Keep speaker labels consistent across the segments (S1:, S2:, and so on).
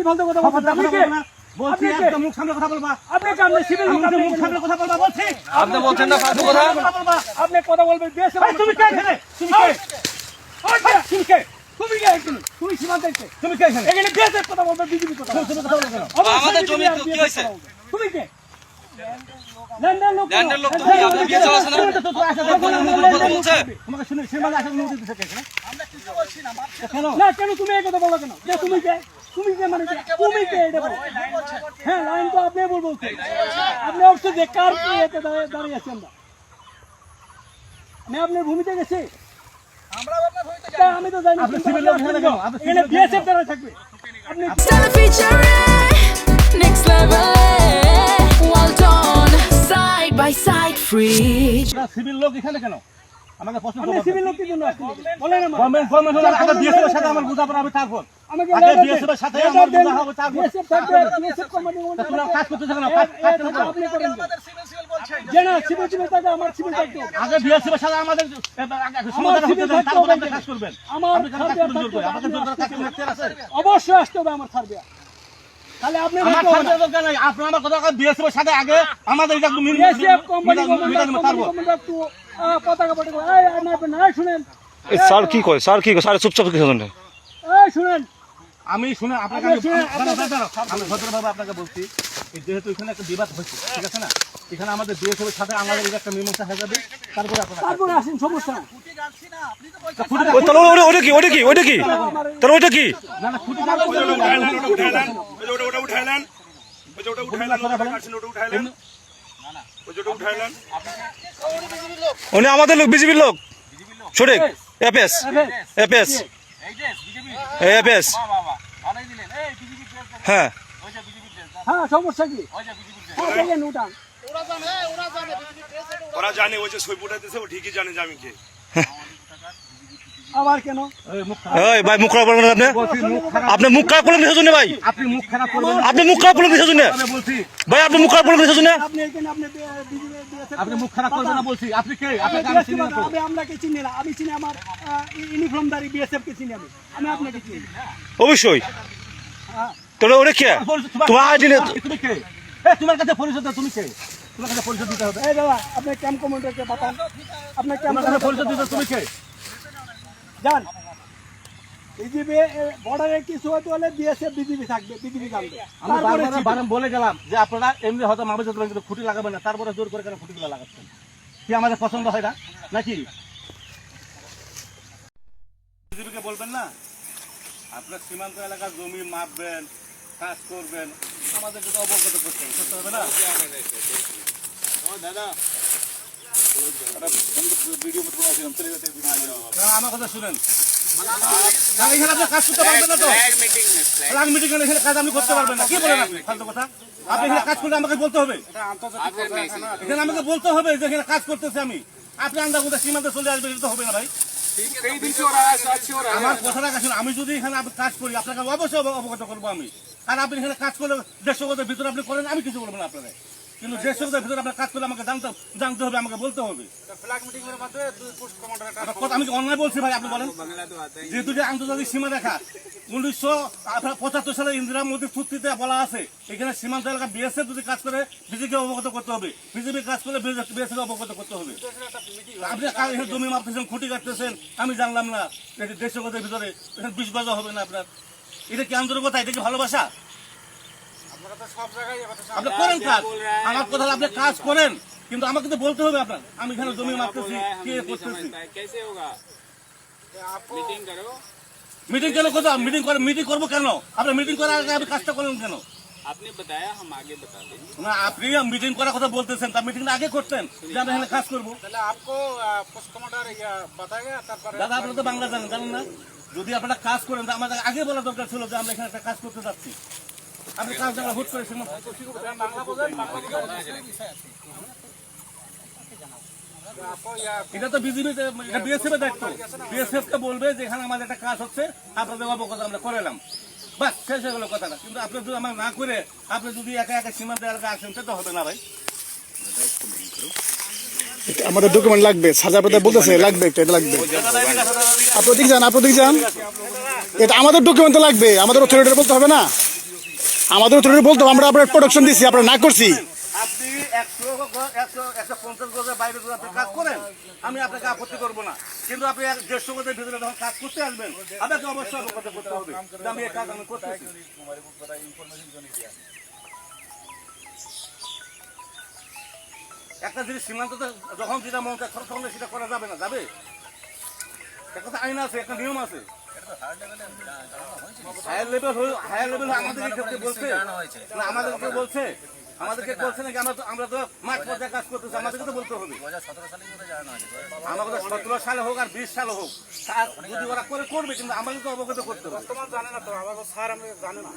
S1: ফালতু কথা বলছেন? আপনি কে?
S2: বলছি একদম মুখ সামনে কথা বলবা।
S1: আপনি কি আপনি সিভিল লোক?
S2: মুখ সামনে কথা বলবা বলছি।
S3: আপনি বলছেন না ফালতু কথা।
S1: আপনি কথা বলবেন বিএসএফ।
S2: তুমি কে এখানে? তুমি কে? তুমি কে?
S1: তুমি কে এখানে? তুমি সীমান্তে কে?
S2: তুমি কে এখানে?
S1: এখানে বিএসএফ কথা বলবে, বিজেপি কথা বলবে।
S2: তুমি কথা বলো কেন?
S3: আমাদের জমি কি হয়েছে?
S1: তুমি কে? ল্যান্ডের লোক।
S3: ল্যান্ডের লোক তুমি, আপনার বিয়ে চলছে না? বলছে
S2: তোমাকে শুনে সীমান্তে আসা কোনো নোটিশ থাকে এখানে? কেন?
S1: না কেন তুমি এই কথা বলো কেন? যে তুমি কে? তুমি কে মানে কে? তুমি কে এটা বলো? হ্যাঁ লাইন তো আপনি বলবো। আপনি অবশ্যই যে কার কি এতে দাঁড়িয়ে আছি আমরা। আমি আপনার ভূমিতে গেছি। আমি তো জানি
S2: আপনি সিভিল লোক এখানে কেন? আপনি
S1: এখানে বিএসএফ দ্বারা থাকবে। আপনি
S4: Stella featuring next level. Well done, side by side, free.
S2: Civil লোক এখানে কেন? আমাকে প্রশ্ন
S1: আপনি
S2: করবেন।
S1: সিভিল লোক কি জন্য আসছেন? বলেন আমার।
S2: গভর্নমেন্ট হলে আগে বিএসএফ এর সাথে আমার বোঝাপড়া হবে তারপর।
S1: আমাকে
S2: আগে বিএসএফ এর সাথে আমার বোঝা হবে তারপর।
S1: বিএসএফ থাকবে, বিএসএফ কমান্ডিং
S2: তোমরা কাজ করতেছ কেন? কাজ করতেছ কেন?
S1: আপনি করেন যে না সিভিল থাকে আমার সিভিল থাকবে।
S2: আগে বিএসএফ এর সাথে আমাদের সমাধান হতে দেন, তারপর আপনি কাজ করবেন।
S1: আমার
S2: আপনি কেন কাজ করতে জোর করে? আপনাদের জোর করে কাজ করতে রাখতে আছে?
S1: অবশ্যই আসতে হবে আমার সার্বিয়া। তাহলে আপনি
S2: আমার সাথে দরকার নাই। আপনি আমার কথা বিএসএফ এর সাথে আগে আমাদের একদম
S1: বিএসএফ কোম্পানি
S2: তারপর
S1: একটু পতাকা পতাকা এই শুনেন
S5: স্যার কি কয়? স্যার কি কয়? স্যার চুপচাপ কি শুনেন?
S1: এই শুনেন
S2: আমি শুনে আপনাকে আমি ভদ্রভাবে আপনাকে বলছি, যেহেতু এখানে একটা বিবাদ হচ্ছে, ঠিক আছে না? এখানে আমাদের বিএসএফ এর সাথে আমাদের একটা মীমাংসা হয়ে যাবে, তারপরে আপনারা
S1: তারপরে আসেন, সমস্যা না।
S5: তাহলে ওটা কি? ওটা কি? ওটা কি? তাহলে ওইটা কি?
S2: না না খুঁটি কাজ
S5: উনি আমাদের লোক, বিজেপির লোক। সঠিক। APS APS APS. হ্যাঁ
S1: হ্যাঁ সমস্যা কি? উঠান
S6: ওরা জানে ওই যে সই ফুটাইতেছে, ও ঠিকই জানে যে আমি কে।
S1: আবার কেন?
S5: এই ভাই মুখ খারাপ করবেন না আপনি। আপনি মুখ খারাপ করলেন কিসের জন্য ভাই?
S2: আপনি মুখ খারাপ করবেন না।
S5: আপনি মুখ খারাপ করলেন কিসের জন্য
S2: আমি বলছি
S5: ভাই? আপনি মুখ খারাপ করলেন কিসের জন্য?
S1: আপনি এখানে আপনি বিজেপি
S2: আপনি মুখ খারাপ করবেন না বলছি। আপনি কে? আপনাকে আমি চিনি না তো।
S1: আমি আপনাকে চিনি না। আমি চিনি আমার ইউনিফর্মধারী বিএসএফ কে চিনি। আমি আপনাকে চিনি।
S5: অবশ্যই। তাহলে ওটা কে? তোমার আইডি নেই।
S2: তুমি কে? তোমার কাছে পরিচয় দাও, তুমি কে? তোমার কাছে পরিচয় দিতে হবে।
S1: এই দাদা আপনি ক্যাম্প কমান্ডারকে পাঠান। আপনার ক্যাম্প
S2: তোমার কাছে পরিচয় দিতে তুমি কে?
S1: যান। বিজেপি বর্ডারে কিছু হতে হলে বিএসএফ বিজেপি থাকবে, বিজেপি জানবে।
S2: আমি বারবার বলে গেলাম যে আপনারা এমনি হয়তো মামে কিন্তু খুঁটি লাগাবেন না, তারপরে জোর করে কেন খুঁটিগুলো লাগাচ্ছেন? কি আমাদের পছন্দ হয় না নাকি? বিজেপিকে বলবেন না আপনার সীমান্ত এলাকার জমি মাপবেন, কাজ করবেন, আমাদেরকে তো অবগত করতে হবে না? আমার কথা শুনেন, এখানে আপনি কাজ করতে পারবেন না তো? ফ্ল্যাগ মিটিং এখানে কাজ আপনি করতে পারবেন না। কি বলেন আপনি? ফালতু কথা। আপনি এখানে কাজ করলে আমাকে বলতে হবে, এখানে আমাকে বলতে হবে যে এখানে কাজ করতেছে আমি। আপনি আন্দাজ কোথায় সীমান্তে চলে আসবেন, এটা তো হবে না ভাই। আমার কথাটা কাছে আমি যদি এখানে কাজ করি আপনাকে অবশ্যই অবগত করবো আমি। আর আপনি এখানে কাজ করলে 150 গজের ভিতরে আপনি করেন, আমি কিছু বলবো না আপনারা। কিন্তু 150 গজের ভিতরে আপনার কাজ করলে আমাকে জানতে হবে, আমাকে বলতে হবে। আমি অন্যায় বলছি ভাই? আপনি বলেন যেহেতু যে আন্তর্জাতিক সীমা রেখা 1975 সালে ইন্দিরা মোদীর চুক্তিতে বলা আছে এখানে সীমান্ত এলাকা বিএসএফ যদি কাজ করে বিজেপিকে অবগত করতে হবে, বিজেপি কাজ করলে বিএসএফ অবগত করতে হবে। আপনি এখানে জমি মাপতেছেন, খুঁটি কাটতেছেন, আমি জানলাম না 150 গজের ভিতরে 20 গজ হবে না আপনার। এটা কি আন্তরিকতা? এটা কি ভালোবাসা? আপনি করেন কাজ, আমার কথা আপনি কাজ করেন, কিন্তু আমাকে তো বলতে হবে আপনার আমি এখানে জমি মাপতেছি, কি করতেছি। মিটিং কেন করতে? মিটিং করবো কেন? আপনি মিটিং করার আগে আপনি কাজটা করলেন কেন? না আপনি মিটিং করার কথা বলতেছেন, তা মিটিংটা আগে করতেন যে আমরা এখানে কাজ করবো। দাদা আপনারা তো বাংলা জানেন না? যদি আপনারা কাজ করেন আমাদের আগে বলা দরকার ছিল যে আমরা এখানে একটা কাজ করতে যাচ্ছি। আপনি কাজ জায়গা হুট করে এটা তো বিজেপি, এটা বিএসএফ এর দায়িত্ব। বিএসএফ কে বলবে যে এখানে আমাদের একটা কাজ হচ্ছে, আপনাদের অবগত আমরা করে এলাম, বাস শেষ হয়ে গেল কথাটা। কিন্তু আপনি যদি আমার না করে আপনি যদি একা একা সীমান্ত এলাকা আসেন তো হবে না ভাই।
S7: আমাদের ডকুমেন্ট লাগবে, সাজা পেতে বলতেছে লাগবে, এটা লাগবে। আপনি দিক যান, এটা আমাদের ডকুমেন্ট লাগবে, আমাদের অথরিটি বলতে হবে না। আমাদের তো বলতো আমরা আপনার প্রোডাকশন দিছি আমরা না করছি।
S2: আপনি 150 গজের বাইরে যদি আপনি কাজ করেন আমি আপনাকে আপত্তি করবো না, কিন্তু আপনি 150 গজের ভিতরে যখন কাজ করতে আসবেন আপনাকে অবশ্যই অবগত করতে হবে যে আমি এই কাজ আমি করতেছি। একটা জিনিস সীমান্ততে যখন যেটা মন চায় তখন সেটা করা যাবে না, যাবে? একটা তো আইন আছে, একটা নিয়ম আছে। হায়ার লেভেল আমাদের ক্ষেত্রে বলছে না, আমাদেরকে বলছে নাকি আমরা তো মাঠ পর্যায়ে কাজ করতেছি, আমাদেরকে তো বলতে হবে। আমাদের 17 সালে হোক আর 20 সালে হোক কাজ যদি ওরা করবে, কিন্তু আমাদের তো অবগত করতে হবে।
S1: জানে না তো আমাদের স্যার আমরা জানে না।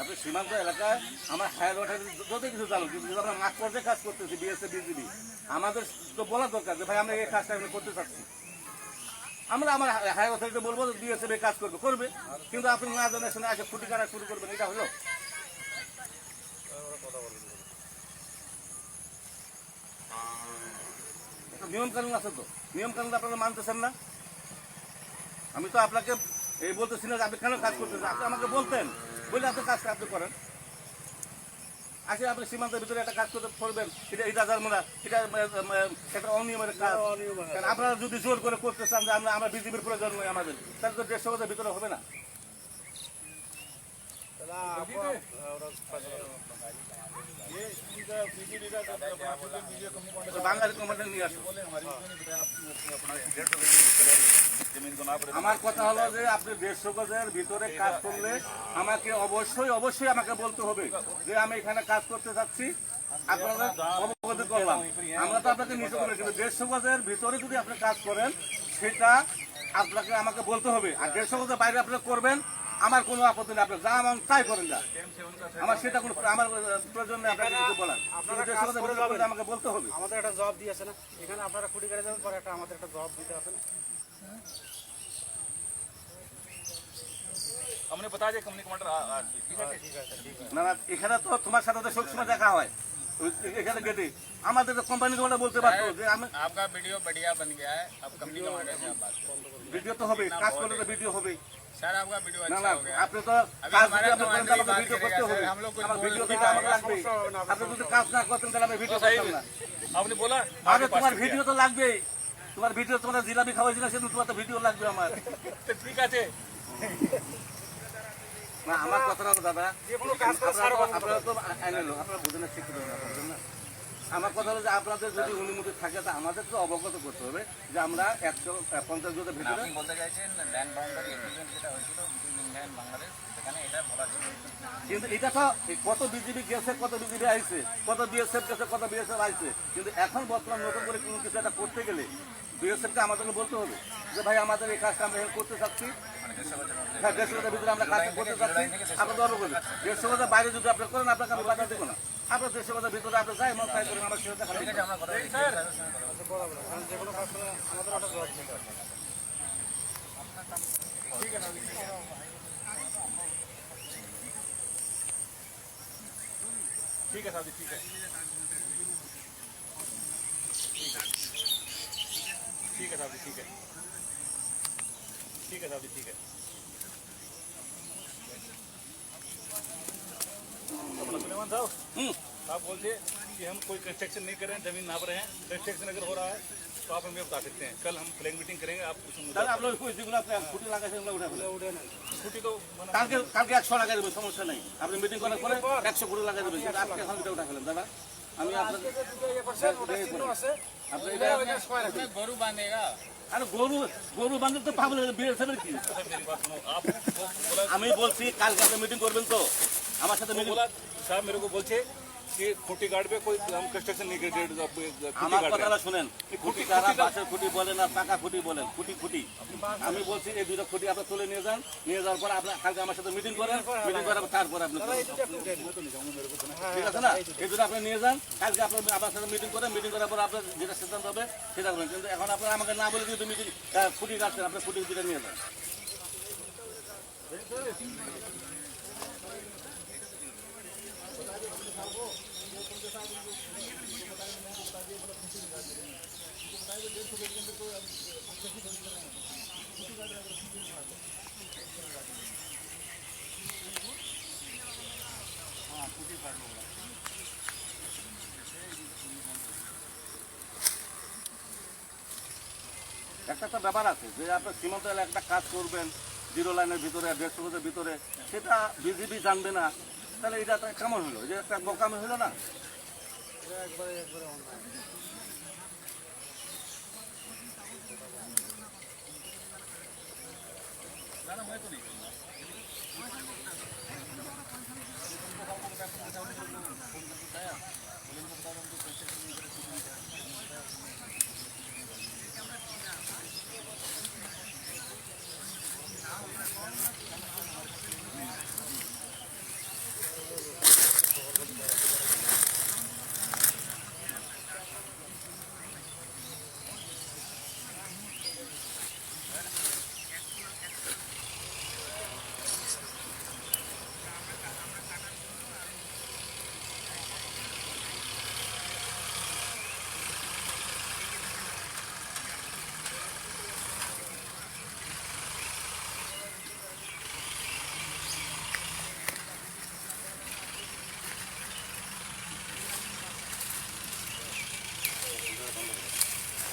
S2: আপনি সীমান্ত এলাকায় আমার হায়ার ওয়াটার যত কিছু জানো, কিন্তু যদি আমরা মাঠ পর্যায়ে কাজ করতেছি বিএসএফ বিজিবি, আমাদের তো বলা দরকার যে ভাই আমরা এই কাজটা আমি করতে চাচ্ছি। আমরা আমার হায়ার অথরিটি বলবো বিএসএফ কাজ করবে, কিন্তু আপনি না জানে শুনে আগে খুঁটি কাটা শুরু করবেন, এটা হলো? নিয়ম কানুন আছে তো, নিয়ম কানুন আপনারা মানতেছেন না। আমি তো আপনাকে এই বলতেছি না যে আপনি কেন কাজ করতেছেন, আপনি আমাকে বলতেন, বলে আপনি কাজটা আপনি করেন। আসলে আপনি সীমান্তের ভিতরে একটা কাজ করতে করবেন, এটা জানবো এটা একটা অনিয়মের কাজ। আপনারা যদি জোর করে করতে চান যে আমরা বিজেপির প্রয়োজন নয় আমাদের, তাহলে তো 150 গজের ভিতরে হবে না। বাঙালি কমান্ডার নিয়ে আসুন। আমার কথা হলো যে আপনি 150 গজের ভিতরে কাজ করলে আমাকে অবশ্যই আমাকে বলতে হবে যে আমি এখানে কাজ করতে চাচ্ছি, আপনারা অবগত করলাম। আমরা তো আপনাকে নিতে পারি, কিন্তু 150 গজের ভিতরে যদি আপনি কাজ করেন সেটা আপনাকে আমাকে বলতে হবে। আর 150 গজের বাইরে আপনি করবেন আমার কোনো আপত্তি নেই, আপনি যা আমার তাই করেন, যা আমার সেটা কোনো আমার প্রয়োজন নেই আপনাকে কিছু বলার। আমাকে বলতে হবে।
S1: আমাদের একটা জবাব দিয়ে আছে না, এখানে আপনারা খুঁটি করে যাবেন পরে আমাদের একটা জবাব দিতে আছে না।
S2: না না, এখানে তো তোমার সাথে তো সবসময় দেখা হয়, এখানে গেটে আমাদের তো কোম্পানি তোমরা বলতে পারতো যে আমি
S8: आपका वीडियो बढ़िया बन गया है, अब कंपनी कमांडर से आप बात करो।
S2: ভিডিও তো হবে, কাজ করলে তো ভিডিও হবে।
S8: सर आपका वीडियो
S2: না
S8: अच्छा
S2: না,
S8: हो गया।
S2: আপনি তো কাজ যদি আপনি করেন তাহলে আমাকে ভিডিও করতে হবে, আমার ভিডিও তো আমার লাগবে। আপনি যদি কাজ না করতেন তাহলে আমি ভিডিও করতাম না।
S6: आपने बोला
S2: আরে তোমার ভিডিও তো লাগবেই, তোমার ভিডিও তোমরা জিলাপি খাওয়াইছিল সেদিন, তোমার তো ভিডিও লাগবে আমার।
S6: तो ठीक है
S2: না আমার কথা না দাদা, আপনারা তো আইনে লোক, আপনারা বুঝেন না, শিক্ষিত না, বুঝেন না। আমার কথা হলো যে আপনাদের যদি অনুমতি থাকে তা আমাদের তো অবগত করতে হবে যে আমরা 150 গজের ভিতরে।
S8: আপনি বলতে চাইছেন ল্যান্ড বাউন্ডারি এগ্রিমেন্ট যেটা হয়েছিল বিটুইন ইন্ডিয়া এন্ড বাংলাদেশ, সেখানে এটা বলা ছিল।
S2: কিন্তু এটা তো কত বিজেপি গেছে, কত বিজেপি আইছে, কত বিএসএফ গেছে, কত বিএসএফ আইছে, কিন্তু এখন বর্তমান নতুন করে কোনো কিছু একটা করতে গেলে বিএসএফকে আমাদেরকে বলতে হবে যে ভাই আমাদের এই কাজটা আমরা করতে চাচ্ছি। হ্যাঁ, 150 গজের ভিতরে আমরা কাজটা করতে চাচ্ছি, আপনার দরকার করবেন। 150 গজের বাইরে যদি আপনি করেন আপনাকে আমি বাধা দেবো না। আপনার 150 গজের ভিতরে আপনি যাই মন তাই করেন, আমার সেটা দেখা
S8: ঠিক আছে, আমরা কথা বলছি।
S1: যে কোনো কাজ করে আমাদের একটা জবাব দিতে হবে।
S6: ठीक है साहब जी, ठीक है ठीक है साहब जी, ठीक है ठीक है साहब जी, ठीक है। सुलेमान साहब, आप बोलते कि हम कोई कंस्ट्रक्शन नहीं कर रहे हैं, जमीन नाप रहे हैं। कंस्ट्रक्शन अगर हो रहा है तो आप हमें बता सकते हैं। कल हम फ्लैग मीटिंग करेंगे, आप कुछ मुद्दा
S2: তাহলে আপনার ওই যেগুলো আপনি খুঁটি লাগাইছেন ওগুলো উঠে ফেলেন।
S6: छुट्टी तो मना
S2: কালকে 100 লাগাই দেবেন, সমস্যা নেই। আপনি মিটিং করার পরে 100 খুঁটি লাগাই দেবেন, কিন্তু আপনি এখন এটা উঠে ফেলেন দাদা। আমি আপনাকে আপনি এটা
S8: গরু বাঁধেগা।
S2: আরে গরু বান্ধব তো পাগল বিএসএফের কি?
S6: मेरी बात सुनो, आप बोला
S2: আমি বলছি কালকে আপনি মিটিং করবেন তো আমার সাথে মিটিং।
S6: बोला साहब मेरे को बोलছে कि खुटी गार्ड पे कोई हम कंस्ट्रक्शन नहीं कर
S2: আমার কথাটা শুনেন, খুঁটি তারা বাঁশের খুঁটি বলেন আর পাকা খুঁটি বলেন, খুঁটি আমি বলছি এই দুটো খুঁটি আপনি তুলে নিয়ে যান, নিয়ে যাওয়ার পর আপনার কালকে আমার সাথে মিটিং করেন, মিটিং করার তারপর আপনি ঠিক আছে না, এই দুটো আপনি নিয়ে যান, কালকে আপনি আমার সাথে মিটিং করেন, মিটিং করার পর আপনার যেটা সিদ্ধান্ত হবে সেটা করবেন। কিন্তু এখন আপনারা আমাকে না বলে যদি মিটিং খুঁটি কাটছেন, আপনি খুঁটি দুটো নিয়ে যান। একটা তো ব্যাপার আছে যে আপনার সীমান্ত এলাকায় একটা কাজ করবেন জিরো লাইনের ভিতরে 150 গজের ভিতরে, সেটা বিজিবি জানবে না, তাহলে এটা তো কেমন হলো? যে একটা বোকামি হলো না?